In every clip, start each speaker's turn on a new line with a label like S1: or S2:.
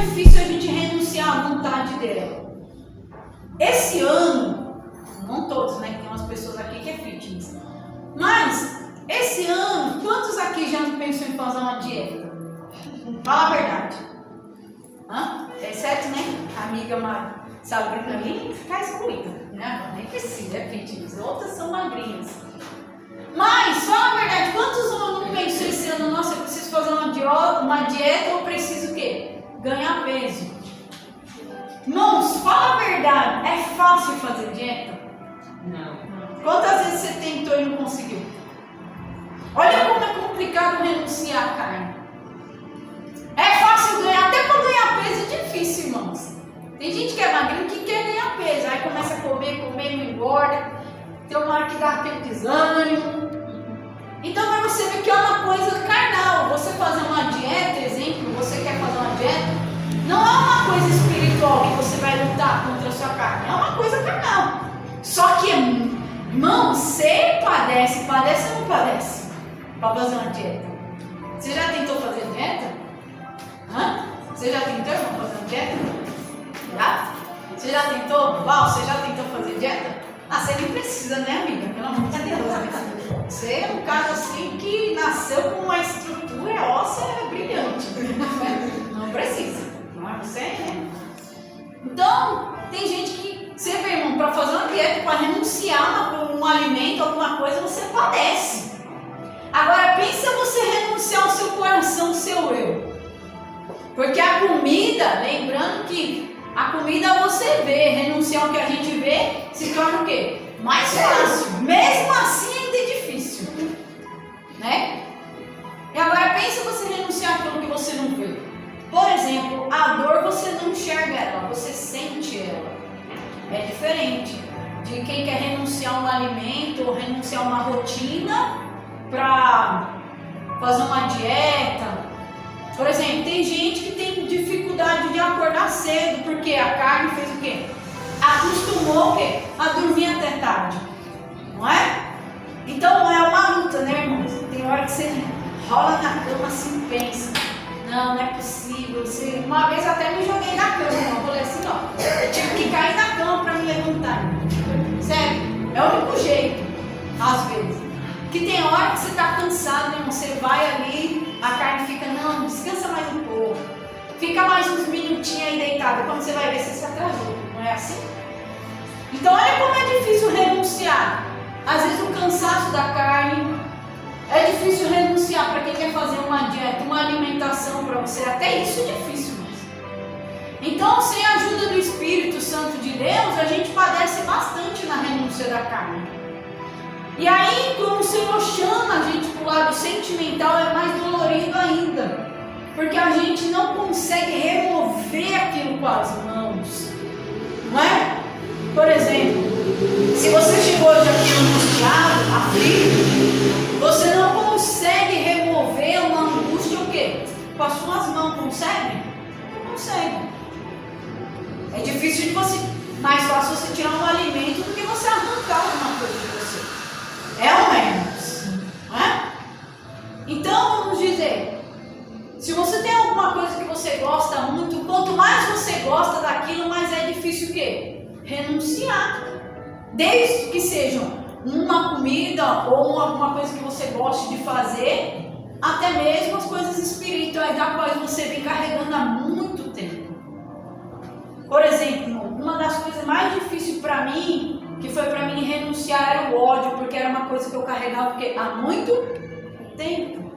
S1: difícil a gente renunciar à vontade dela? Esse ano, não todos, né? Tem umas pessoas aqui que é fitness. Mas, esse ano, quantos aqui já pensou em fazer uma dieta? Fala a verdade. Exceto, né? A amiga Sabrina ali ficar excluída, né? Nem precisa, é fitness. Outras são magrinhas. Mas, fala a verdade, quantos não pensou esse ano? Nossa, eu preciso fazer uma dieta ou preciso o quê? Ganhar peso. Irmãos, fala a verdade, é fácil fazer dieta?
S2: Não.
S1: Quantas vezes você tentou e não conseguiu? Olha como é complicado renunciar à carne. É fácil ganhar, até para ganhar peso é difícil, irmãos. Tem gente que é magrinho que quer ganhar peso, aí começa a comer, não engorda. Tem uma hora que dá aquele desânimo. Então, para você ver que é uma coisa carnal. Você fazer uma dieta, exemplo, você quer fazer uma dieta, não é uma coisa espiritual que você vai lutar contra a sua carne. É uma coisa carnal. Só que, irmão, você padece ou não padece? Para fazer uma dieta. Você já tentou fazer dieta? Você já tentou, irmão, fazer uma dieta? Já? Você já tentou? Val, você já tentou fazer dieta? Você nem precisa, né, amiga? Pelo amor de Deus. Você é um cara assim que nasceu com uma estrutura óssea brilhante. Não precisa. Não é você, né? Então, tem gente que, você vê, irmão, para fazer uma dieta, para renunciar a um alimento, alguma coisa, você padece. Agora, pensa você renunciar ao seu coração, ao seu eu. Porque a comida, lembrando que a comida você vê, renunciar ao que a gente vê, se torna o quê? Mais fácil. Mesmo assim ainda é difícil. Né? E agora pensa você renunciar àquilo que você não vê. Por exemplo, a dor você não enxerga ela, você sente ela. É diferente de quem quer renunciar a um alimento ou renunciar a uma rotina para fazer uma dieta. Por exemplo, tem gente que tem dificuldade de acordar cedo, porque a carne fez o quê? Acostumou o quê? A dormir até tarde. Não é? Então é uma luta, né, irmãos? Tem hora que você rola na cama assim, pensa. Não é possível. Uma vez até me joguei na cama, eu falei assim, ó. Eu tive que cair na cama para me levantar. Sério, é o único jeito, às vezes. Que tem hora que você está cansado, né, irmão? Você vai ali, a carne fica, não, descansa mais um pouco. Fica mais uns minutinhos aí deitado. Quando você vai ver, você se atrasou. Não é assim? Então olha como é difícil renunciar. Às vezes o cansaço da carne. É difícil renunciar para quem quer fazer uma dieta, uma alimentação para você. Até isso é difícil. Então, sem a ajuda do Espírito Santo de Deus, a gente padece bastante na renúncia da carne. E aí, quando o Senhor chama a gente para o lado sentimental, é mais dolorido ainda. Porque a gente não consegue remover aquilo com as mãos. Não é? Por exemplo, se você chegou hoje aqui angustiado, aflito, você não consegue remover uma angústia o quê? Com as suas mãos, consegue? Não consegue. É difícil de você, mais fácil você tirar um alimento do que você arrancar alguma coisa de você. É ou não é? Não é? Então, vamos dizer, se você tem alguma coisa que você gosta muito, quanto mais você gosta daquilo, mais é difícil o quê? Renunciar. Desde que seja uma comida ou alguma coisa que você goste de fazer, até mesmo as coisas espirituais das quais você vem carregando há muito tempo. Por exemplo, uma das coisas mais difíceis para mim, que foi para mim renunciar, era o ódio, porque era uma coisa que eu carregava há muito tempo.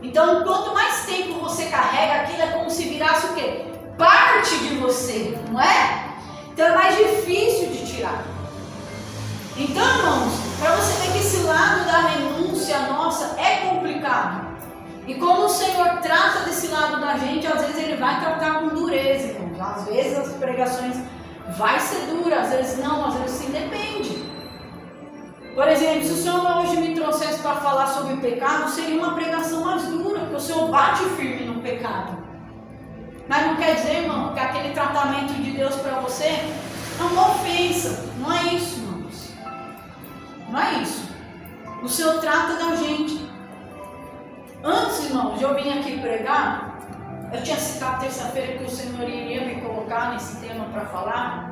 S1: Então, quanto mais tempo você carrega, aquilo é como se virasse o quê? Parte de você, não é? Então é mais difícil de tirar. Então, irmãos, para você ver que esse lado da renúncia nossa é complicado. E como o Senhor trata desse lado da gente, às vezes Ele vai tratar com dureza, irmãos. Às vezes as pregações vai ser dura, às vezes não, às vezes sim, depende. Por exemplo, se o Senhor hoje me trouxesse para falar sobre pecado, seria uma pregação mais dura, porque o Senhor bate firme no pecado. Mas não quer dizer, irmão, que aquele tratamento de Deus para você é uma ofensa. Não é isso, irmãos. Não é isso. O Senhor trata da gente. Antes, irmãos, de eu vir aqui pregar, Eu tinha citado terça-feira que o Senhor iria me colocar nesse tema para falar.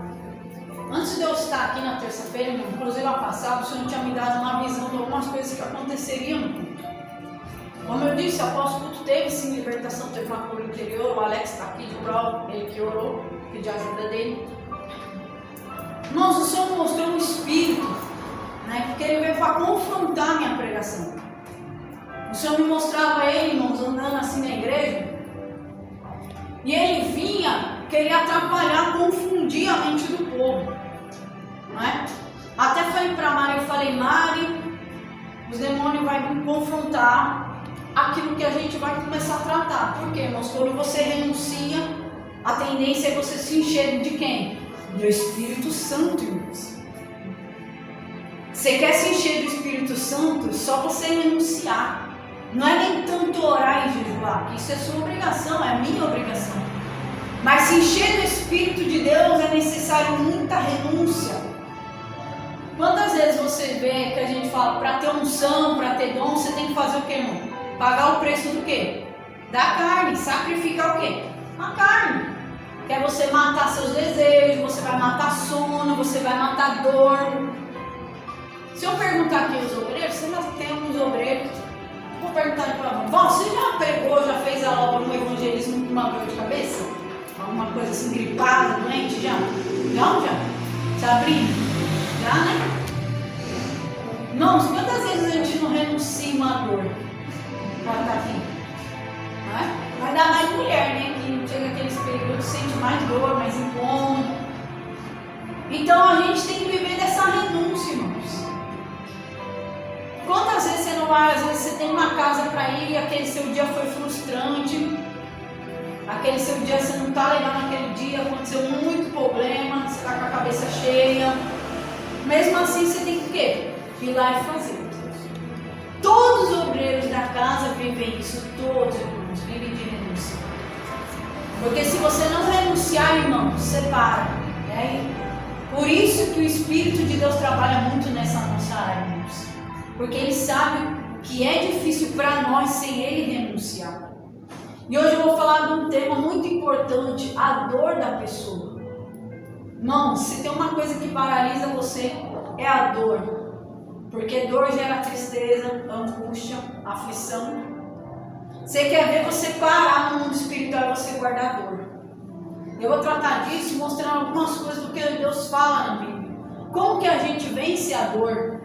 S1: Antes de eu estar aqui na terça-feira, inclusive a passada, o Senhor tinha me dado uma visão de algumas coisas que aconteceriam no culto. Como eu disse, após o culto teve sim libertação, teve uma cura interior. O Alex está aqui de prova, ele que orou, pediu a ajuda dele. Irmãos, o Senhor mostrou um espírito, né, porque ele veio para confrontar a minha pregação. O Senhor me mostrava ele, irmãos, andando assim na igreja. E ele vinha querer atrapalhar, confundir a mente do povo. Não é? Até falei para Mari, eu falei, Mari, os demônios vão me confrontar aquilo que a gente vai começar a tratar. Por quê, irmãos? Quando você renuncia, a tendência é você se encher de quem? Do Espírito Santo, irmãos. Você quer se encher do Espírito Santo? Só você renunciar. Não é nem tanto orar e jejuar, isso é sua obrigação, é a minha obrigação. Mas se encher do Espírito de Deus é necessário muita renúncia. Quantas vezes você vê que a gente fala, para ter unção, para ter dom, você tem que fazer o quê, irmão? Pagar o preço do quê? Da carne, sacrificar o quê? A carne. Que é você matar seus desejos, você vai matar sono, você vai matar dor. Se eu perguntar aqui aos obreiros, você já tem alguns obreiros. Vou perguntar para você, já pegou, já fez a obra no evangelismo com uma dor de cabeça? Alguma coisa assim, gripada, doente, já? Não, já? Sabrina? Já, né? Irmãos, quantas vezes a gente não renuncia uma dor para estar aqui? Não é? Vai dar mais mulher, né? Que chega aqueles períodos, sente mais dor, mais incômodo. Então a gente tem que viver dessa renúncia, irmãos. Quantas vezes você não vai, às vezes você tem uma casa para ir e aquele seu dia foi frustrante, aquele seu dia você não está legal naquele dia, aconteceu muito problema, você está com a cabeça cheia, mesmo assim você tem que o quê? Ir lá e fazer. Todos os obreiros da casa vivem isso, todos irmãos, vivem de renúncia. Porque se você não renunciar, irmão, você para. Né? Por isso que o Espírito de Deus trabalha muito nessa nossa área, irmãos. Porque Ele sabe que é difícil para nós sem Ele renunciar. E hoje eu vou falar de um tema muito importante, a dor da pessoa. Não, se tem uma coisa que paralisa você, é a dor. Porque dor gera tristeza, angústia, aflição. Você quer ver você parar no mundo espiritual e você guardar a dor. Eu vou tratar disso mostrando algumas coisas do que Deus fala na Bíblia. Como que a gente vence a dor?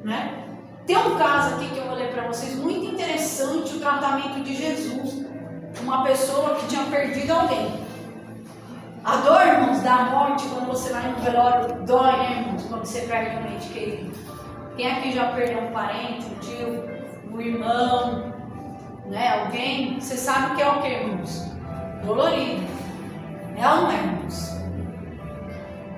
S1: Né? Tem um caso aqui que eu vou ler para vocês, muito interessante, o tratamento de Jesus. Uma pessoa que tinha perdido alguém. A dor, irmãos, da morte, quando você vai no velório, dói, né, irmãos? Quando você perde um ente querido. Quem aqui já perdeu um parente, um tio, um irmão, né, alguém? Você sabe o que é o que, irmãos? Dolorido. É ou não é, irmãos?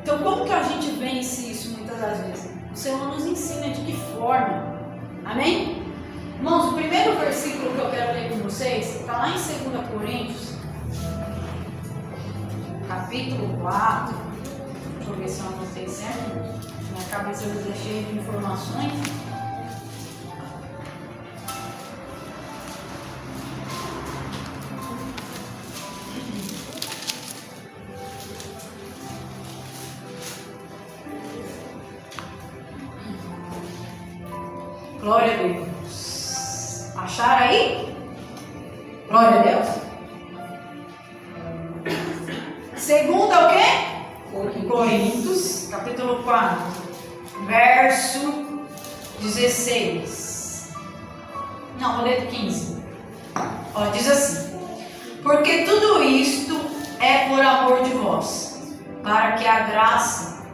S1: Então, como que a gente vence isso muitas das vezes? O Senhor nos ensina de que forma. Amém? Irmãos, o primeiro versículo que eu quero ler com vocês está lá em 2 Coríntios, capítulo 4. Deixa eu ver se eu anotei certo. Minha cabeça é cheia de informações. Glória a Deus. Acharam aí? Glória a Deus. Segunda o quê? Coríntios, capítulo 4, verso 16. Não, vou ler 15. Ó, diz assim: porque tudo isto é por amor de vós, para que a graça,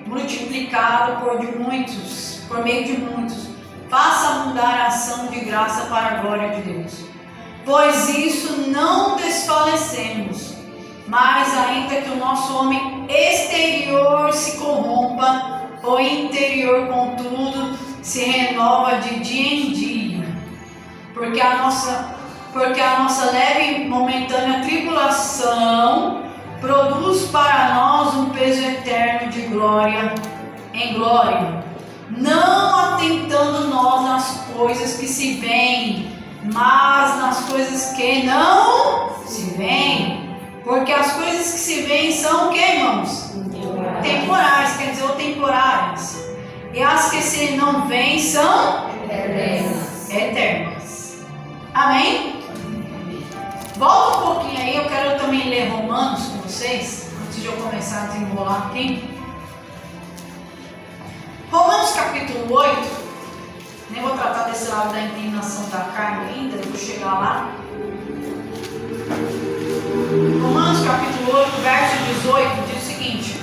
S1: multiplicada por meio de muitos, faça mudar a ação de graça para a glória de Deus. Pois isso não desfalecemos, mas ainda que o nosso homem exterior se corrompa, o interior, contudo, se renova de dia em dia. Porque a nossa leve e momentânea tribulação produz para nós um peso eterno de glória em glória, não atentando nós nas coisas que se veem, mas nas coisas que não se veem. Porque as coisas que se veem são o que, irmãos? Temporais, quer dizer, ou temporárias. E as que se não veem são eternas. Amém? Volta um pouquinho aí, eu quero também ler Romanos com vocês, antes de eu começar a desenrolar aqui. Romanos capítulo 8, nem vou tratar desse lado da inclinação da carne ainda, eu vou chegar lá. Romanos capítulo 8, verso 18, diz o seguinte: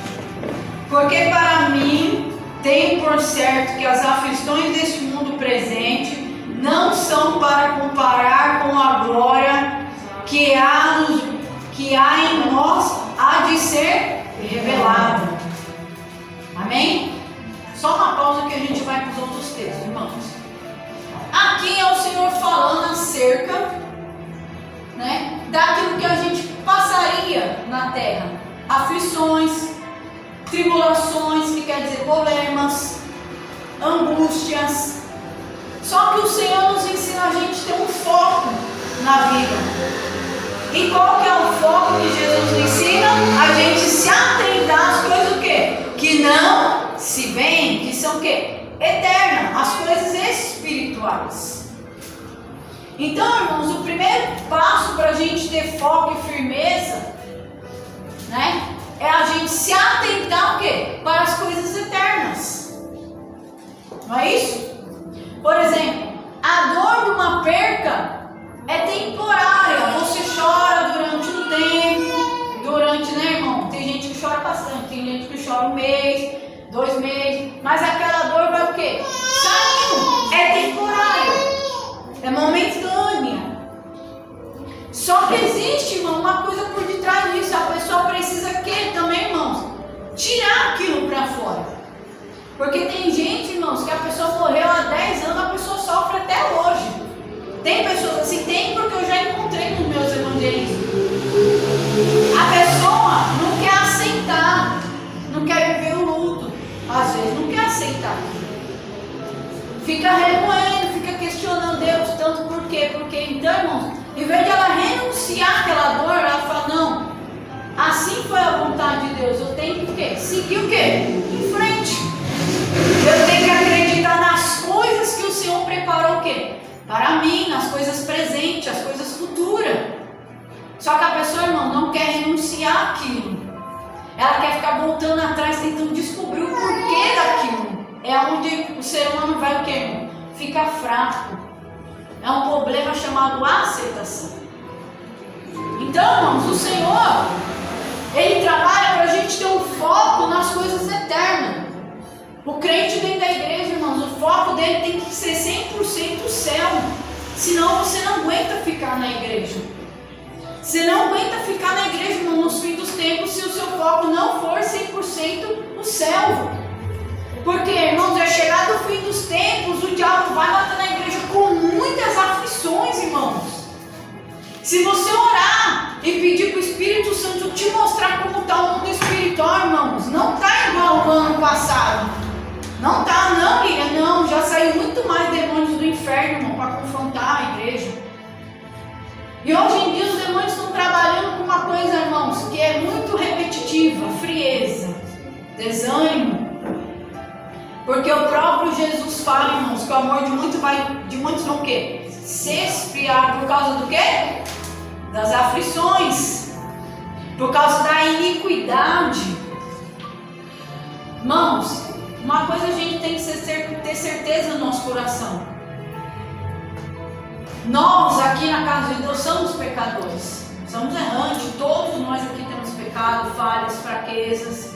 S1: porque para mim tenho por certo que as aflições deste mundo presente não são para comparar com a glória que há em nós, há de ser revelada. Amém? Só uma pausa que a gente vai para os outros textos, irmãos. Aqui é o Senhor falando acerca, né, daquilo que a gente passaria na terra. Aflições, tribulações, que quer dizer problemas, angústias. Só que o Senhor nos ensina a gente ter um foco na vida. E qual que é o foco que Jesus nos ensina? A gente se atentar às coisas o quê? Que não se veem, que são o quê? Eternas, as coisas espirituais. Então, irmãos, o primeiro passo para a gente ter foco e firmeza, né, é a gente se atentar o quê? Para as coisas eternas. Não é isso? Por exemplo, a dor de uma perca é temporária. Você chora durante um tempo, né, irmão? Tem gente que chora bastante, tem gente que chora 1 mês, 2 meses, mas aquela dor vai o quê? Saindo. É temporária. É momentânea. Só que existe, irmão, uma coisa por detrás disso. A pessoa precisa que também, irmãos, tirar aquilo para fora. Porque tem gente, irmãos, que a pessoa morreu há 10 anos, a pessoa sofre até hoje. Tem pessoas assim, tem, porque eu já encontrei nos meus evangelismos. A pessoa não quer aceitar, não quer viver o luto, às vezes não quer aceitar. Fica remoendo, fica questionando Deus, tanto por quê? Porque então, irmãos, em vez de ela renunciar àquela dor, ela fala, não, assim foi a vontade de Deus, eu tenho que o quê? Seguir o quê? Em frente. Eu tenho que acreditar nas coisas que o Senhor preparou o quê? Para mim, nas coisas presentes, as coisas futuras. Só que a pessoa, irmão, não quer renunciar àquilo. Ela quer ficar voltando atrás, tentando descobrir o porquê daquilo. É onde o ser humano vai o quê, irmão? Fica fraco. É um problema chamado aceitação. Então, irmãos, o Senhor, Ele trabalha para a gente ter um foco nas coisas eternas. O crente dentro da igreja, irmãos, o foco dele tem que ser 100% o céu. Senão você não aguenta ficar na igreja. Você não aguenta ficar na igreja, irmão, nos fins dos tempos, se o seu foco não for 100% o céu. Porque, irmãos, é chegado o fim dos tempos, o diabo vai bater na igreja com muitas aflições, irmãos. Se você orar e pedir para o Espírito Santo te mostrar como está o mundo espiritual, irmãos, não está igual ao ano passado. Não está, não, Lívia, não. Já saiu muito mais demônios do inferno, irmão, para confrontar a igreja. E hoje em dia os demônios estão trabalhando com uma coisa, irmãos, que é muito repetitiva, frieza, desânimo. Porque o próprio Jesus fala, irmãos, que o amor de muitos vão o quê? Se esfriar por causa do quê? Das aflições, por causa da iniquidade. Irmãos, uma coisa a gente tem que ter certeza no nosso coração. Nós aqui na casa de Deus somos pecadores, somos errantes, todos nós aqui temos pecado, falhas, fraquezas,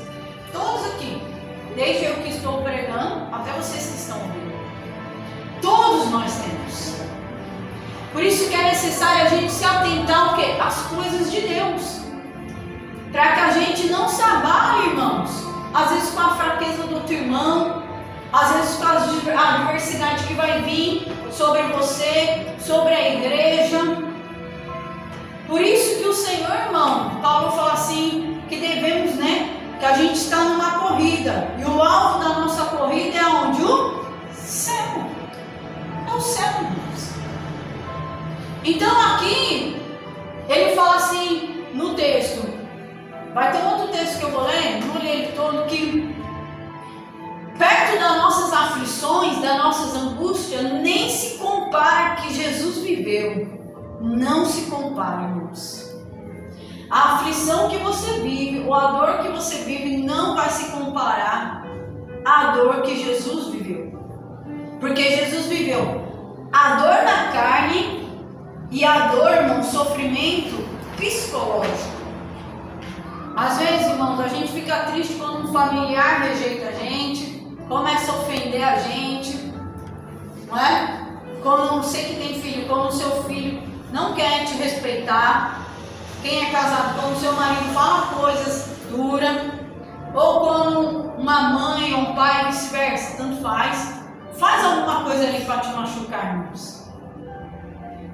S1: todos aqui, desde eu que estou pregando até vocês que estão ouvindo, todos nós temos. Por isso que é necessário a gente se atentar ao quê? Às coisas de Deus, para que a gente não se abale, irmãos, às vezes com a fraqueza do outro irmão, às vezes com a adversidade que vai vir sobre você, sobre a igreja. Por isso que o Senhor, irmão, Paulo fala assim, que devemos, né, que a gente está numa corrida, e o alvo da nossa corrida é onde? O céu. É o céu, irmãos. Então aqui, ele fala assim no texto, vai ter outro texto que eu vou ler, não li ele todo, que perto das nossas aflições, das nossas angústias, nem se compara que Jesus viveu. Não se compara, irmãos. A aflição que você vive, ou a dor que você vive, não vai se comparar à dor que Jesus viveu. Porque Jesus viveu a dor na carne e a dor, irmão, sofrimento psicológico. Às vezes, irmãos, a gente fica triste quando um familiar rejeita a gente, começa a ofender a gente, não é? Quando você que tem filho, quando o seu filho não quer te respeitar. Quem é casado, quando o seu marido fala coisas duras, ou quando uma mãe ou um pai, vice-versa, tanto faz alguma coisa ali para te machucar, irmãos.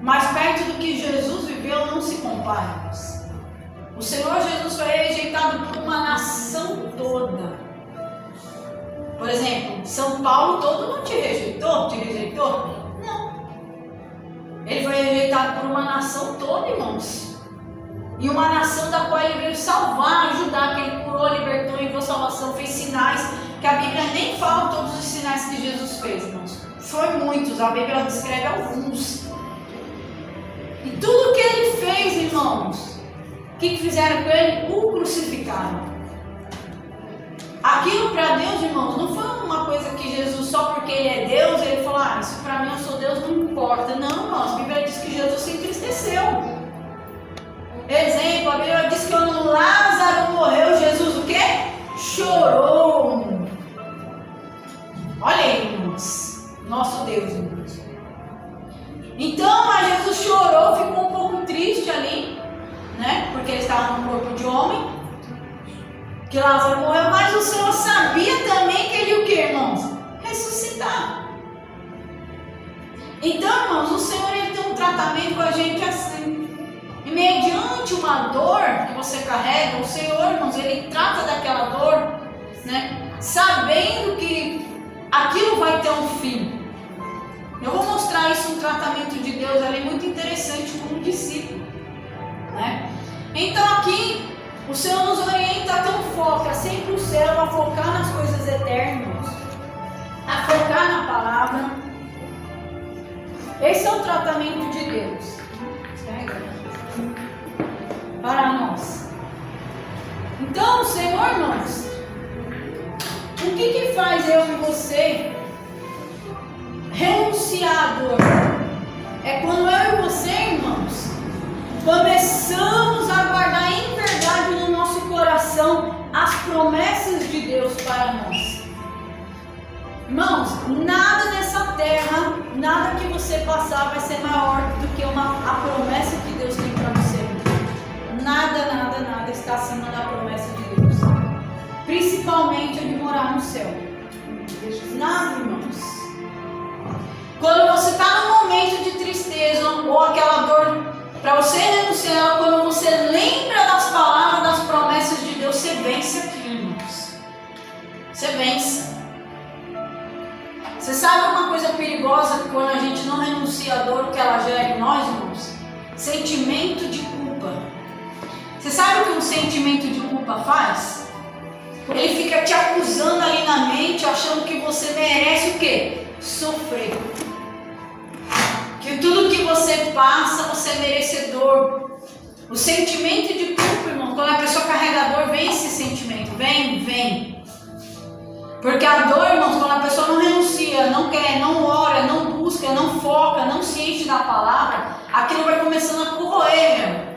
S1: Mas perto do que Jesus viveu, não se compara, irmãos. O Senhor Jesus foi rejeitado por uma nação toda. Por exemplo, São Paulo todo não te rejeitou? Te rejeitou? Não. Ele foi rejeitado por uma nação toda, irmãos. E uma nação da qual ele veio salvar, ajudar, que ele curou, libertou, enviou salvação, fez sinais, que a Bíblia nem fala todos os sinais que Jesus fez, irmãos. Foi muitos, a Bíblia descreve alguns. E tudo que ele fez, irmãos, o que fizeram com ele? O crucificaram. Aquilo para Deus, irmãos, não foi uma coisa que Jesus, só porque ele é Deus, ele falou, isso para mim, eu sou Deus, não importa. Não, irmãos, a Bíblia diz que Jesus se entristeceu. Exemplo, a Bíblia diz que quando Lázaro morreu, Jesus o quê? Chorou. Olha aí, irmãos, nosso Deus, irmãos. Então, mas Jesus chorou, ficou um pouco triste ali, né? Porque ele estava no corpo de homem, que Lázaro morreu, mas o Senhor sabia também que ele ia o quê, irmãos? Ressuscitar. Então, irmãos, o Senhor ele tem um tratamento com a gente assim. E mediante uma dor que você carrega, o Senhor, irmãos, ele trata daquela dor, né? Sabendo que aquilo vai ter um fim. Eu vou mostrar isso, um tratamento de Deus ali muito interessante como discípulo, né? Então aqui o Senhor nos orienta a ter um foco, a sempre o céu, a focar nas coisas eternas, a focar na palavra. Esse é o tratamento de Deus para nós. Então, Senhor, irmãos, o que faz eu e você renunciar à dor? É quando eu e você, irmãos, começamos a guardar em verdade no nosso coração as promessas de Deus para nós. Irmãos, nada nessa terra, nada que você passar vai ser maior do que a promessa que Deus tem para você. Nada está acima da promessa de Deus. Principalmente a de morar no céu. Nada, irmãos. Quando você está num momento de tristeza ou aquela dor, para você renunciar, quando você lembra das palavras, das promessas de Deus, você vence aquilo, irmãos. Você vence. Você sabe uma coisa perigosa quando a gente não renuncia à dor que ela gera em nós, irmãos? Sentimento de culpa. Você sabe o que um sentimento de culpa faz? Ele fica te acusando ali na mente, achando que você merece o quê? Sofrer. Que tudo que você passa, você é merecedor. O sentimento de culpa, irmão, quando a pessoa carrega a dor, vem esse sentimento. Vem. Porque a dor, irmãos, quando a pessoa não renuncia, não quer, não ora, não busca, não foca, não se enche da palavra, aquilo vai começando a corroer, meu.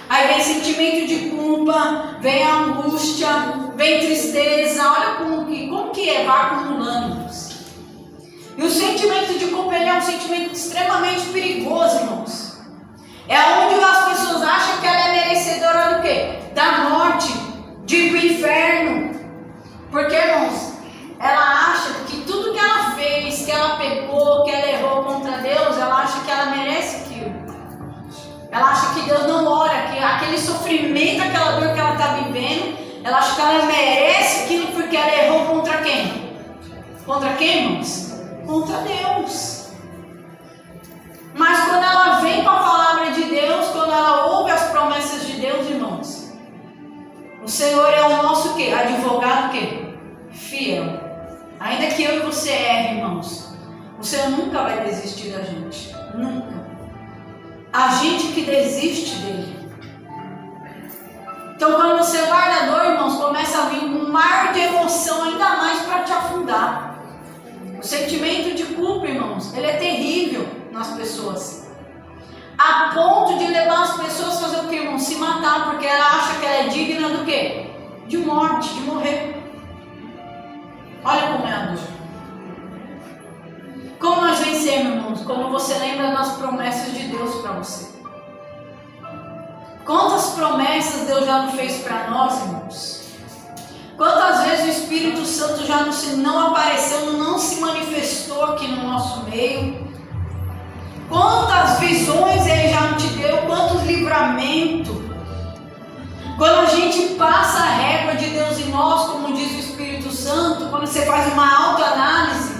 S1: Aí vem sentimento de culpa, vem a angústia, vem tristeza. Olha como que vai acumulando. E o sentimento de culpa ele é um sentimento extremamente perigoso, irmãos. É onde as pessoas acham que ela é merecedora do quê? Da morte, de ir para o inferno. Porque, irmãos, ela acha que tudo que ela fez, que ela pecou, que ela errou contra Deus, ela acha que ela merece aquilo. Ela acha que Deus não ora, que aquele sofrimento, aquela dor que ela está vivendo, ela acha que ela merece aquilo porque ela errou contra quem? Contra quem, irmãos? Contra Deus. Mas quando ela vem para falar Senhor é o nosso o quê? Advogado o quê? Fiel. Ainda que eu e você erre, irmãos, o Senhor nunca vai desistir da gente. Nunca. A gente que desiste dele. Então, quando você guarda a dor, irmãos, começa a vir um mar de emoção ainda mais para te afundar. O sentimento de culpa, irmãos, ele é terrível nas pessoas. A ponto de levar as pessoas a fazer o que, irmãos? Se matar, porque ela acha que ela é digna do quê? De morte, de morrer. Olha como é a dor. Como nós vencemos, irmãos? Quando você lembra das promessas de Deus para você. Quantas promessas Deus já não fez para nós, irmãos? Quantas vezes o Espírito Santo já não apareceu, não se manifestou aqui no nosso meio? Quantas visões Ele já não te deu? Quantos livramentos? Quando a gente passa a régua de Deus em nós, como diz o Espírito Santo, quando você faz uma autoanálise,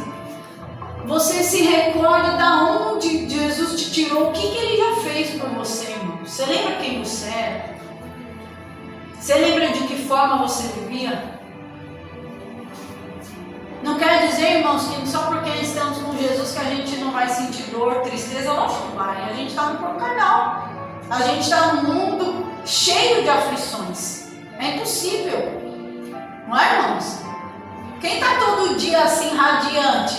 S1: você se recorda da onde Jesus te tirou, o que Ele já fez por você, irmão. Você lembra quem você era? Você lembra de que forma você vivia? Não quer dizer, irmãos, que só porque estamos com Jesus que a gente não vai sentir dor, tristeza, lógico que vai. A gente está no corpo carnal. A gente está num mundo cheio de aflições. É impossível. Não é, irmãos? Quem está todo dia assim, radiante?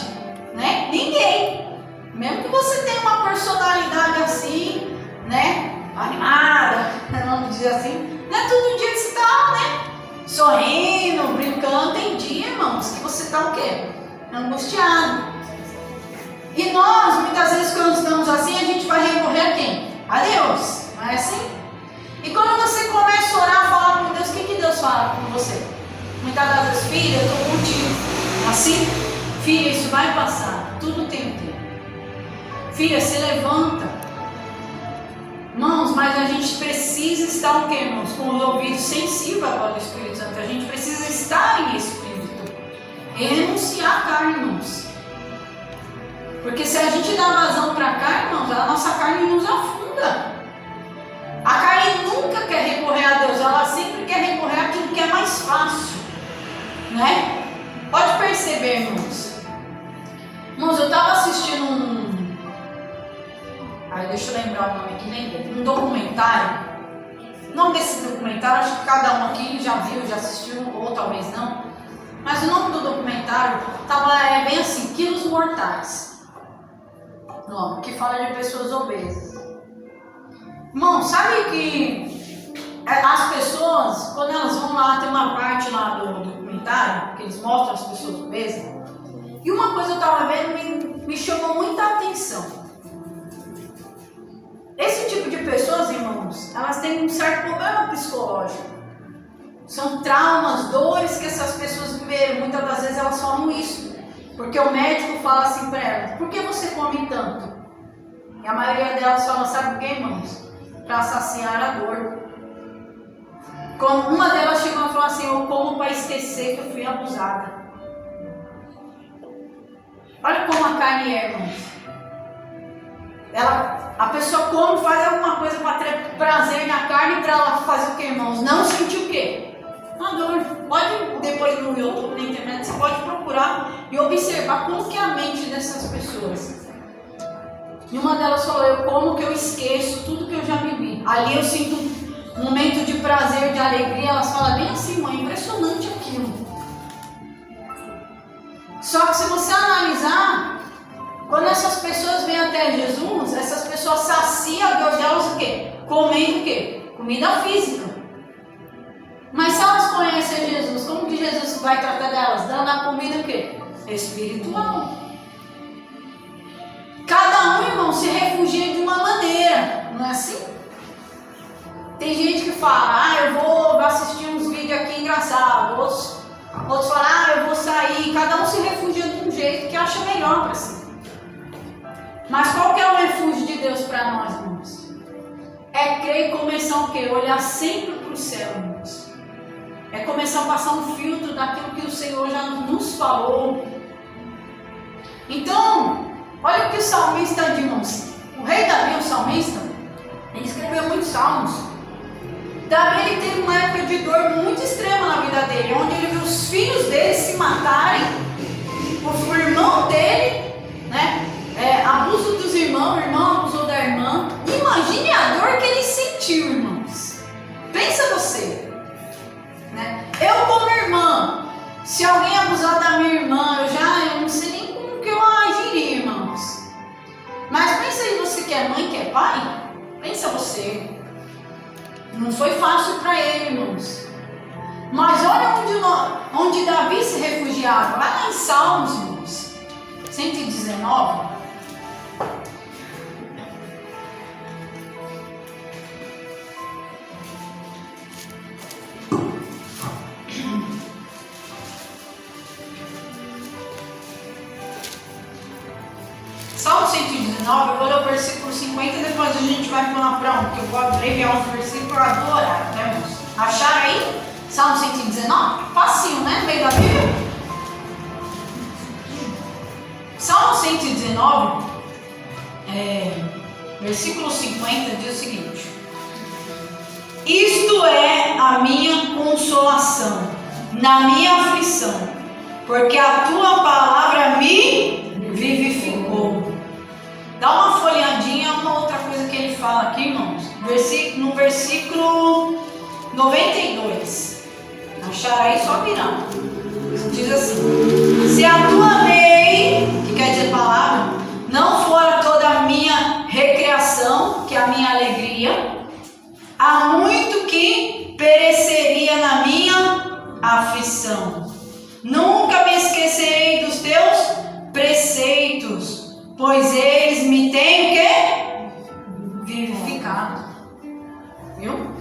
S1: Né? Ninguém. Mesmo que você tenha uma personalidade assim, né? Animada, vamos dizer assim. Não é todo dia que você está, né? Sorrindo, brincando. Tem dia, irmãos, que você está o quê? Angustiado. E nós, muitas vezes, quando estamos assim, a gente vai recorrer a quem? A Deus. Não é assim? E quando você começa a orar, falar com Deus, o que Deus fala com você? Muitas das vezes, filha, eu estou contigo. Assim? Filha, isso vai passar. Tudo tem um tempo. Filha, se levanta. Irmãos, mas a gente precisa estar o quê, irmãos? Com os ouvidos sensíveis agora do Espírito Santo. A gente precisa estar em Espírito. E renunciar à carne, irmãos. Porque se a gente dá vazão para a carne, irmãos, a nossa carne nos afunda. A carne nunca quer recorrer a Deus. Ela sempre quer recorrer àquilo que é mais fácil. Né? Pode perceber, irmãos. Irmãos, eu estava assistindo deixa eu lembrar o nome aqui, nem um documentário. O nome desse documentário, acho que cada um aqui já viu, já assistiu, ou talvez não. Mas o nome do documentário é bem assim, Quilos Mortais. Nome, que fala de pessoas obesas. Irmão, sabe que as pessoas, quando elas vão lá, tem uma parte lá do documentário, que eles mostram as pessoas obesas. E uma coisa eu estava vendo me chamou muita atenção. Esse tipo de pessoas, irmãos, elas têm um certo problema psicológico. São traumas, dores que essas pessoas viveram. Muitas das vezes elas falam isso. Porque o médico fala assim para elas, por que você come tanto? E a maioria delas fala, sabe por quê, irmãos? Para saciar a dor. Como uma delas chegou e falou assim, eu como para esquecer que eu fui abusada. Olha como a carne é, irmãos. A pessoa come, faz alguma coisa para ter prazer na carne, para ela fazer o que, irmãos? Não sentir o quê? Uma dor. Pode, depois no YouTube, na internet, você pode procurar e observar como que é a mente dessas pessoas. E uma delas falou, eu como que eu esqueço tudo que eu já vivi. Ali eu sinto um momento de prazer, de alegria. Elas falam bem assim, mãe, impressionante aquilo. Só que se você analisar, quando essas pessoas vêm até Jesus, essas pessoas saciam a Deus delas o quê? Comendo o quê? Comida física. Mas se elas conhecem Jesus, como que Jesus vai tratar delas? Dando a comida o quê? Espiritual. Cada um, irmão, se refugia de uma maneira, não é assim? Tem gente que fala, eu vou assistir uns vídeos aqui engraçados. Outros falam, eu vou sair. Cada um se refugia de um jeito que acha melhor para si. Mas qual que é o refúgio de Deus para nós, irmãos? É crer e começar o quê? Olhar sempre para o céu, irmãos. É começar a passar um filtro daquilo que o Senhor já nos falou. Então, olha o que o salmista diz, irmãos. O rei Davi, o salmista, ele escreveu muitos salmos. Davi, ele teve uma época momento de dor muito extrema na vida dele, onde ele viu os filhos dele se matarem, o irmão dele, né? Abuso dos irmãos, o irmão abusou da irmã. Imagine a dor que ele sentiu, irmãos. Pensa você, né? Eu como irmã, se alguém abusar da minha irmã, eu não sei nem como que eu agiria, irmãos. Mas pensa aí, você que é mãe, que é pai, pensa você. Não foi fácil para ele, irmãos. Mas olha onde Davi se refugiava. Vai lá em Salmos, irmãos. 119. Salmo 119, eu vou ler o versículo 50 e depois a gente vai pular para porque eu vou abreviar os versículos para adorar, né, irmãos? Acharam aí? Salmo 119? Facinho, né? No meio da Bíblia? Salmo 119, versículo 50 diz o seguinte: isto é a minha consolação na minha aflição, porque a tua palavra me vivificou. Dá uma folhadinha, uma outra coisa que ele fala aqui, irmãos. No versículo 92. Acharam aí? Só virar. Diz assim: se a tua lei, que quer dizer palavra, não for toda a minha recreação, que é a minha alegria, há muito que pereceria na minha aflição. Nunca me esquecerei dos teus preceitos, pois eles me têm o quê? Vivificado. Viu?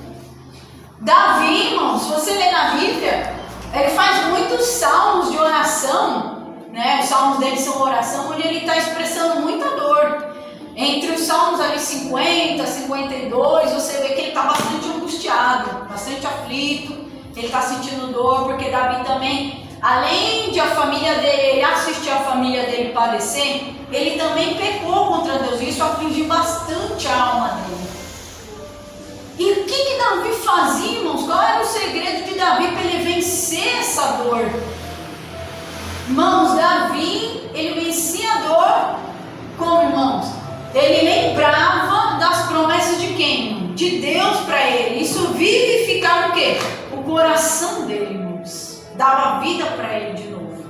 S1: Davi, irmãos, se você ler na Bíblia, ele faz muitos salmos de oração, né? Os salmos dele são oração, onde ele está expressando muita dor. Entre os salmos ali 50, 52, você vê que ele está bastante angustiado, bastante aflito, ele está sentindo dor, porque Davi também, além de a família dele, assistir a família dele padecer, ele também pecou contra Deus, e isso afligiu bastante a alma dele. E o que Davi fazia, irmãos? Qual era o segredo de Davi para ele vencer essa dor? Irmãos, Davi, ele vencia a dor como, irmãos? Ele lembrava das promessas de quem? De Deus para ele. Isso vivificava o quê? O coração dele, irmãos. Dava vida para ele de novo.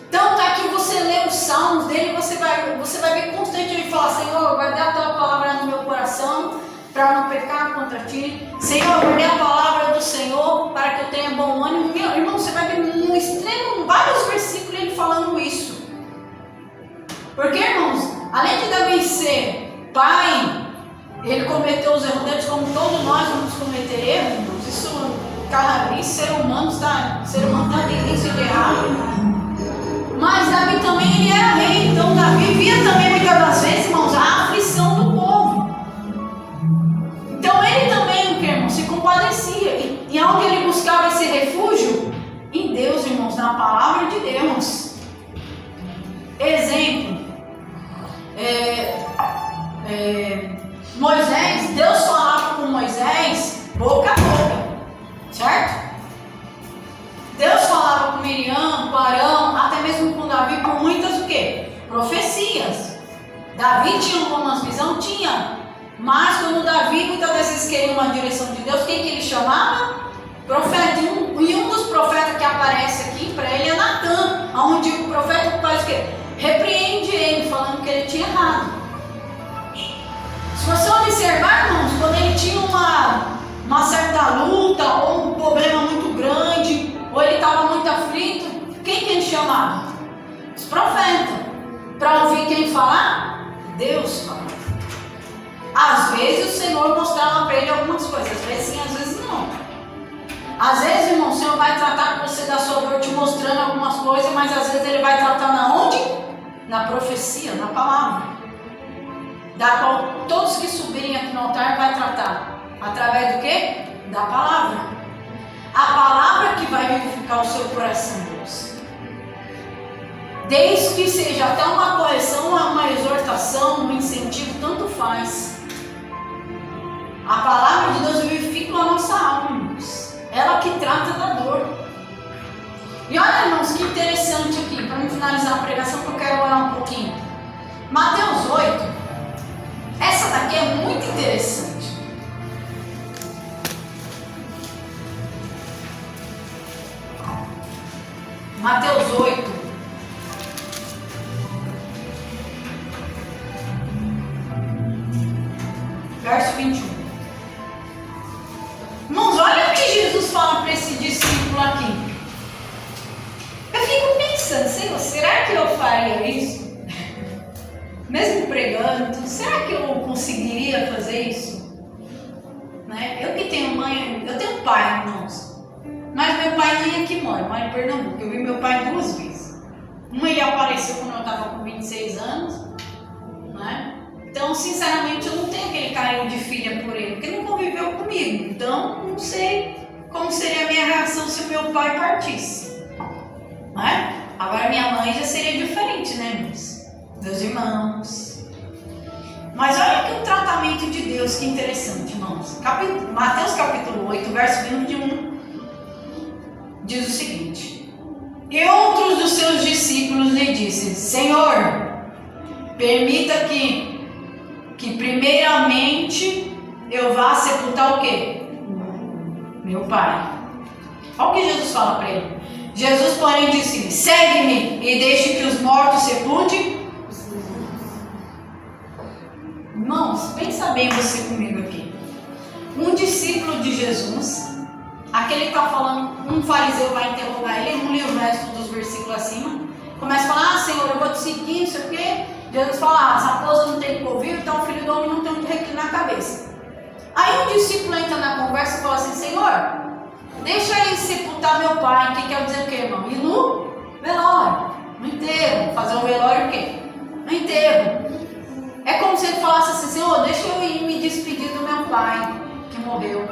S1: Então tá aqui, você lê os salmos dele, você vai ver constante ele falar: Senhor, guardar a tua palavra no meu coração, para não pecar contra ti. Senhor, guardei a palavra do Senhor para que eu tenha bom ânimo. Meu irmão, você vai ver no extremo, vários versículos ele falando isso. Porque, irmãos, além de Davi ser pai, ele cometeu os erros deles como todos nós vamos cometer erros, irmãos. Isso, cara, ser humano está a tendência de errar. Mas Davi também, ele era rei, então Davi via também muitas das vezes, irmãos, a aflição do povo. Então ele também, irmãos, se compadecia. E onde ele buscava esse refúgio? Em Deus, irmãos, na palavra de Deus. Exemplo. Moisés, Deus falava com Moisés boca a boca, certo? Deus falava com Miriam, com Arão, até mesmo com Davi, por muitas o quê? Profecias. Davi tinha algumas visões? Tinha. Mas quando Davi muitas vezes queria uma direção de Deus, quem que ele chamava? Profeta. E um dos profetas que aparece aqui para ele é Natan, onde o profeta faz o quê? Repreende ele, falando que ele tinha errado. Se você observar, irmãos, quando ele tinha uma certa luta, ou um problema muito grande, ou ele estava muito aflito, quem que ele chamava? Os profetas. Para ouvir quem falar? Deus falar. Às vezes o Senhor mostrava para ele algumas coisas, às vezes sim, às vezes não. Às vezes, irmão, o Senhor vai tratar com você da sua dor, te mostrando algumas coisas, mas às vezes Ele vai tratar na onde? Na profecia, na palavra. Da qual todos que subirem aqui no altar vai tratar. Através do quê? Da palavra. A palavra que vai vivificar o seu coração, Deus. Desde que seja até uma correção, uma exortação, um incentivo, tanto faz. A palavra de Deus vivifica a nossa alma. ela que trata da dor. E olha, irmãos, que interessante aqui, para me finalizar a pregação, que eu quero orar um pouquinho. Mateus 8, essa daqui é muito interessante. Mateus 8, verso 21. Irmãos, olha o que Jesus fala para esse discípulo aqui. Eu fico pensando, Senhor, será que eu faria isso? Mesmo pregando, será que eu conseguiria fazer isso? Né? Eu que tenho mãe, eu tenho pai, irmãos. Mas meu pai nem aqui mora em Pernambuco. Eu vi meu pai 2 vezes. Ele apareceu quando eu estava com 26 anos. Né? Então, sinceramente, eu não tenho aquele carinho de filha por ele, porque não conviveu comigo. Então, não sei como seria a minha reação se o meu pai partisse. Né? Agora, minha mãe já seria diferente, né, irmãos? Meus irmãos. Mas olha aqui o tratamento de Deus, que interessante, irmãos. Mateus capítulo 8, verso 21, diz o seguinte: e outros dos seus discípulos lhe disseram: Senhor, permita que primeiramente eu vá sepultar o quê? Meu pai. Olha o que Jesus fala para ele. Jesus, porém, disse: segue-me e deixe que os mortos sepultem. Irmãos, pensa bem você comigo aqui. Um discípulo de Jesus, aquele que está falando, um fariseu vai interrogar ele, não lê o resto dos versículos acima, começa a falar: Senhor, eu vou te seguir, não sei o quê. Jesus fala: as raposas não têm covil, então o filho do homem não tem onde reclinar a cabeça. Aí um discípulo entra na conversa e fala assim: Senhor, deixa ele sepultar meu pai. Que quer dizer o quê, irmão? Ir no velório, no enterro. Fazer o velório o quê? No enterro. É como se ele falasse assim: Senhor, deixa eu ir me despedir do meu pai que morreu.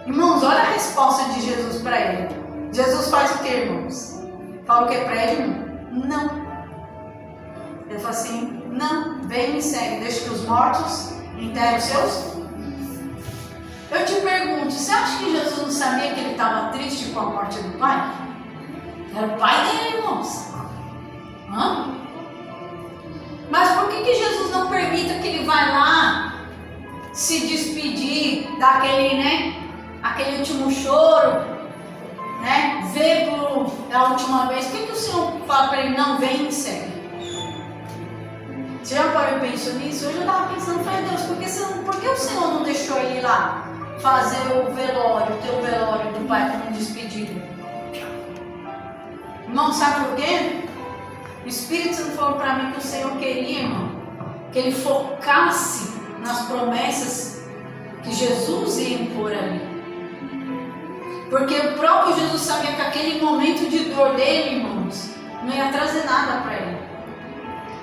S1: Irmãos, olha a resposta de Jesus para ele. Jesus faz o quê, irmãos? Fala o que para ele, irmão? Não. Ele fala assim: não, vem e me segue, deixa que os mortos enterrem os seus. Eu te pergunto, você acha que Jesus não sabia que ele estava triste com a morte do pai? Era o pai dele, irmãos. Mas por que Jesus não permita que ele vá lá se despedir daquele, né, aquele último choro, né, ver pela última vez? Por que o Senhor fala para ele: não, vem e me segue? Você já parou e pensou nisso? Hoje eu estava pensando: falei, Deus, por que o Senhor não deixou ele ir lá fazer o velório, o teu velório do pai como despedida? Irmão, sabe por quê? O Espírito Santo falou para mim que o Senhor queria, irmão, que ele focasse nas promessas que Jesus ia impor ali. Porque o próprio Jesus sabia que aquele momento de dor dele, irmãos, não ia trazer nada para ele.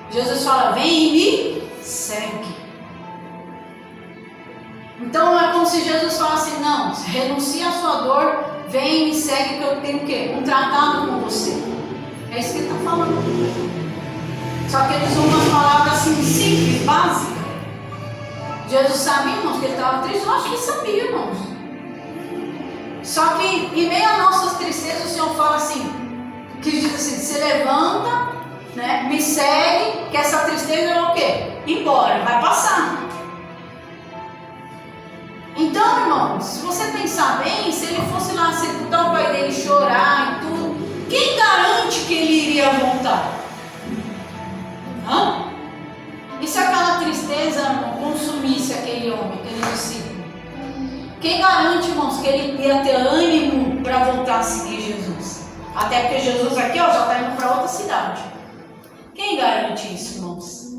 S1: Jesus fala: vem e me segue. Então é como se Jesus falasse: não, renuncia a sua dor, vem e me segue, que eu tenho o quê? Um tratado com você. É isso que ele está falando. Só que eles usam umas palavras assim simples, básicas. Jesus sabia, irmãos, que ele estava triste. Eu acho que sabia, irmãos. Só que em meio às nossas tristezas, o Senhor fala assim, que diz assim: se levanta, né, me segue, que essa tristeza é o quê? Embora, vai passar. Então, irmãos, se você pensar bem, se ele fosse lá sepultar o pai dele, chorar e tudo, quem garante que ele iria voltar? E se aquela tristeza, irmão, consumisse aquele homem, aquele discípulo? Quem garante, irmãos, que ele ia ter ânimo para voltar a seguir Jesus? Até porque Jesus aqui, ó, já está indo para outra cidade. Quem garante isso, irmãos?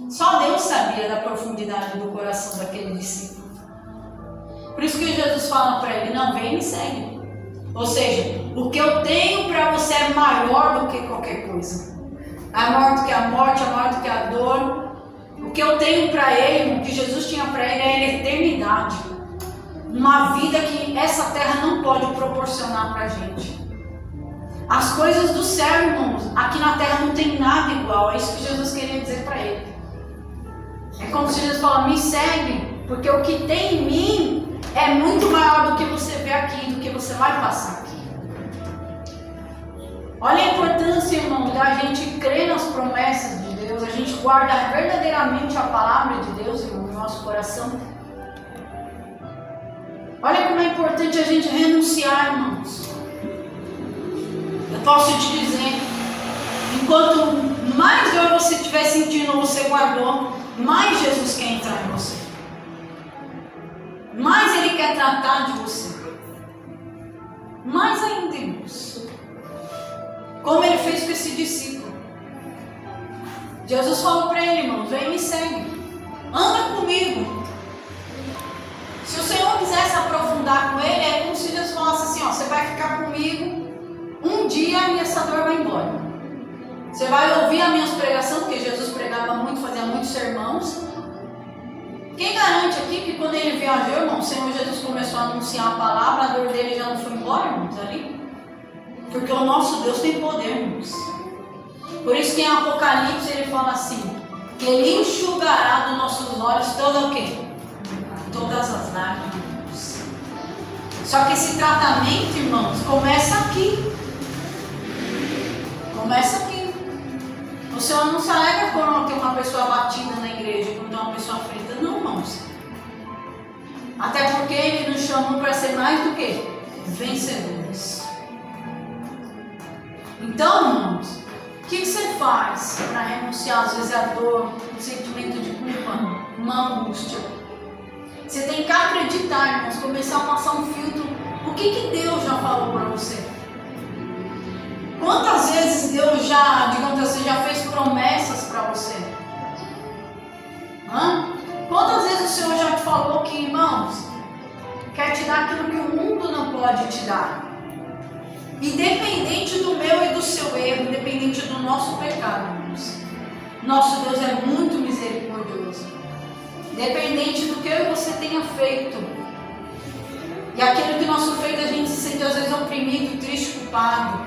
S1: Só Deus sabia da profundidade do coração daquele discípulo. Por isso que Jesus fala para ele: não, vem e me segue. Ou seja, o que eu tenho para você é maior do que qualquer coisa. É maior do que a morte, é maior do que a dor. O que eu tenho para ele, o que Jesus tinha para ele, é a eternidade. Uma vida que essa terra não pode proporcionar para a gente. As coisas do céu, irmãos, aqui na terra não tem nada igual. É isso que Jesus queria dizer para ele. É como se Jesus fala: me segue, porque o que tem em mim é muito maior do que você vê aqui, do que você vai passar aqui. Olha a importância, irmão, da gente crer nas promessas de Deus, a gente guardar verdadeiramente a palavra de Deus, irmão, no nosso coração. Olha como é importante a gente renunciar, irmãos. Eu posso te dizer, enquanto mais dor você estiver sentindo ou você guardou, mais Jesus quer entrar em você. Mais Ele quer tratar de você. Mais ainda, irmãos. Como Ele fez com esse discípulo. Jesus falou para ele, irmãos, vem e me segue. Anda comigo. Se o Senhor quisesse aprofundar com ele, é como se Jesus falasse assim, ó, você vai ficar comigo um dia e essa dor vai embora. Você vai ouvir as minhas pregações, porque Jesus pregava muito, fazia muitos sermãos. Quem garante aqui que quando ele viajou, irmão, o Senhor Jesus começou a anunciar a palavra, a dor dele já não foi embora, irmãos, ali? Porque o nosso Deus tem poder, irmãos. Por isso que em Apocalipse ele fala assim, que ele enxugará dos nossos olhos todo o quê? Todas as lágrimas. Só que esse tratamento, irmãos, começa aqui. Começa aqui. O Senhor não se alegra quando tem uma pessoa batida na igreja, quando tem uma pessoa aflita, não, irmãos. Até porque Ele nos chamou para ser mais do que vencedores. Então, irmãos, o que você faz para renunciar às vezes a dor, o sentimento de culpa, uma angústia? Você tem que acreditar, irmãos, começar a passar um filtro. O que Deus já falou para você? Quantas vezes Deus já, digamos assim, já fez promessas para você? Quantas vezes o Senhor já te falou que, irmãos, quer te dar aquilo que o mundo não pode te dar? Independente do meu e do seu erro, independente do nosso pecado, irmãos. Nosso Deus é muito misericordioso. Independente do que eu e você tenha feito. E aquilo que nosso feito a gente se sente às vezes oprimido, triste, culpado.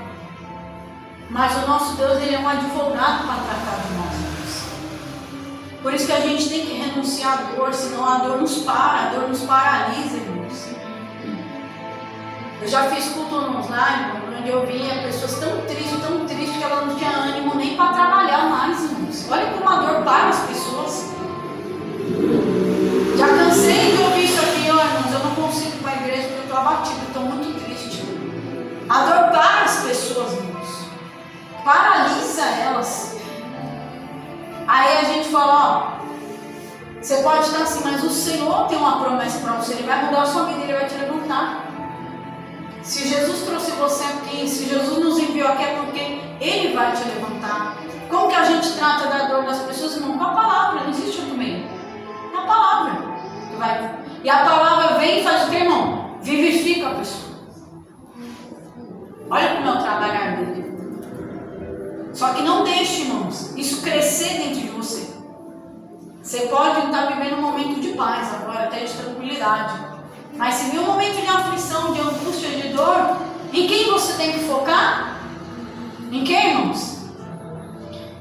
S1: Mas o nosso Deus, Ele é um advogado para tratar de nós, irmãos. Por isso que a gente tem que renunciar à dor, senão a dor nos para, a dor nos paralisa, irmãos. Eu já fiz culto online, onde eu via pessoas tão tristes, que elas não tinham ânimo nem para trabalhar mais, irmãos. Olha como a dor para as pessoas. Já cansei de ouvir isso aqui, ó, irmãos, eu não consigo ir para a igreja porque eu estou abatido, eu estou muito triste. A dor para as pessoas, irmãos. Paralisa elas. Aí a gente fala, ó, você pode estar assim, mas o Senhor tem uma promessa para você, Ele vai mudar a sua vida, Ele vai te levantar. Se Jesus trouxe você aqui, se Jesus nos enviou aqui, é porque Ele vai te levantar. Como que a gente trata da dor das pessoas, irmão? Com a palavra, não existe outro meio. A palavra. E a palavra vem e faz o que, irmão? Vivifica a pessoa. Olha como é o trabalhar dele. Só que não deixe, irmãos, isso crescer dentro de você. Você pode estar vivendo um momento de paz agora, até de tranquilidade. Mas se vir um momento de aflição, de angústia, de dor, em quem você tem que focar? Em quem, irmãos?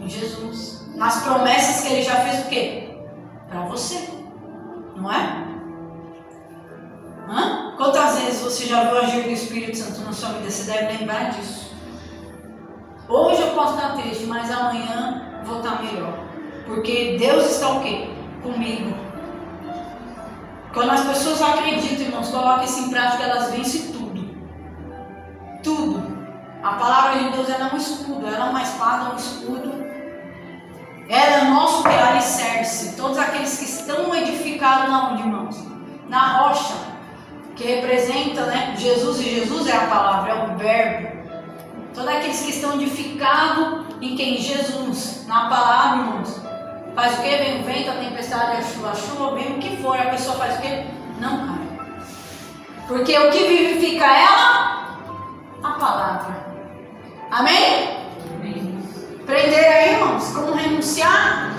S1: Em Jesus. Nas promessas que Ele já fez o quê? Para você. Não é? Quantas vezes você já viu agir do Espírito Santo na sua vida? Você deve lembrar disso. Hoje eu posso estar triste, mas amanhã vou estar melhor. Porque Deus está o quê? Comigo. Quando as pessoas acreditam, irmãos, colocam isso em prática, elas vencem tudo. Tudo. A palavra de Deus ela é um escudo, ela é uma espada, um escudo. Ela é o nosso alicerce. Todos aqueles que estão edificados na onde, irmãos? Na rocha, que representa, né, Jesus, e Jesus é a palavra, é o verbo. Todos aqueles que estão edificados em quem? Jesus, na palavra, irmãos. Faz o que? Vem o vento, a tempestade, a chuva, vem o que for, a pessoa faz o que? Não cai. Porque o que vivifica ela? A palavra. Amém? Amém. Aprender aí, irmãos, como renunciar?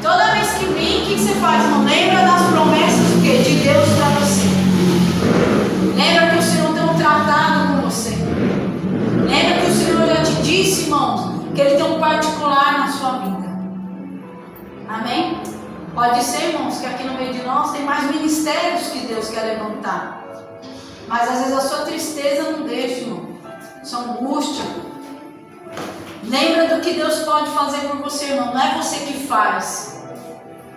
S1: Toda vez que vem, o que você faz, irmão? Lembra das promessas do quê? De Deus para você. Lembra que o Senhor tem um tratado com você. Lembra que o Senhor já te disse, irmãos, que Ele tem um particular na sua vida. Amém? Pode ser, irmãos, que aqui no meio de nós tem mais ministérios que Deus quer levantar. Mas às vezes a sua tristeza não deixa, irmão. Sua angústia. Lembra do que Deus pode fazer por você, irmão. Não é você que faz.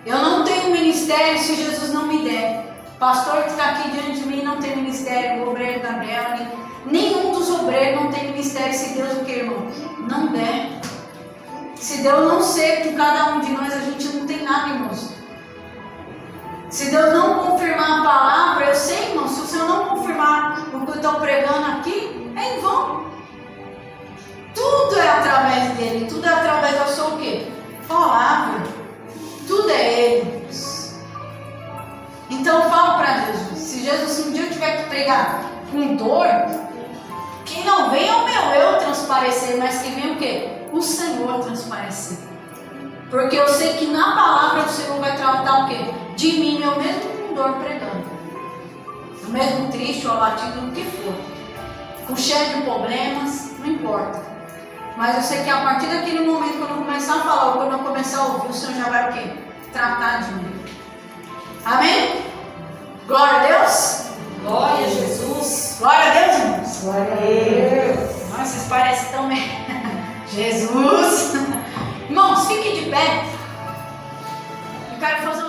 S1: Eu não tenho ministério se Jesus não me der. O pastor que está aqui diante de mim não tem ministério. O obreiro Gabriel, nenhum dos obreiros não tem ministério se Deus o que, irmão? Não der. Se Deus não ser com cada um de nós, a gente não tem nada, irmãos. Se Deus não confirmar a palavra, eu sei, irmão, se o Senhor não confirmar o que eu estou pregando aqui, é em vão. Tudo é através dele, tudo é através da sua o quê? Palavra. Tudo é ele. Então fala para Jesus. Se Jesus um dia eu tiver que pregar com dor, que não venha o meu eu transparecer, mas que venha o quê? O Senhor transparecer. Porque eu sei que na palavra o Senhor vai tratar o quê? De mim, eu mesmo com dor pregando. Eu mesmo triste ou abatido, o que for. Com cheio de problemas, não importa. Mas eu sei que a partir daquele momento, quando eu começar a falar, ou quando eu começar a ouvir, o Senhor já vai o quê? Tratar de mim. Amém? Glória a Deus.
S2: Glória a Jesus.
S1: Glória a Deus, irmãos.
S2: Glória a Deus.
S1: Nossa, vocês parecem tão bem. Jesus. Irmãos, fiquem de pé. Eu quero fazer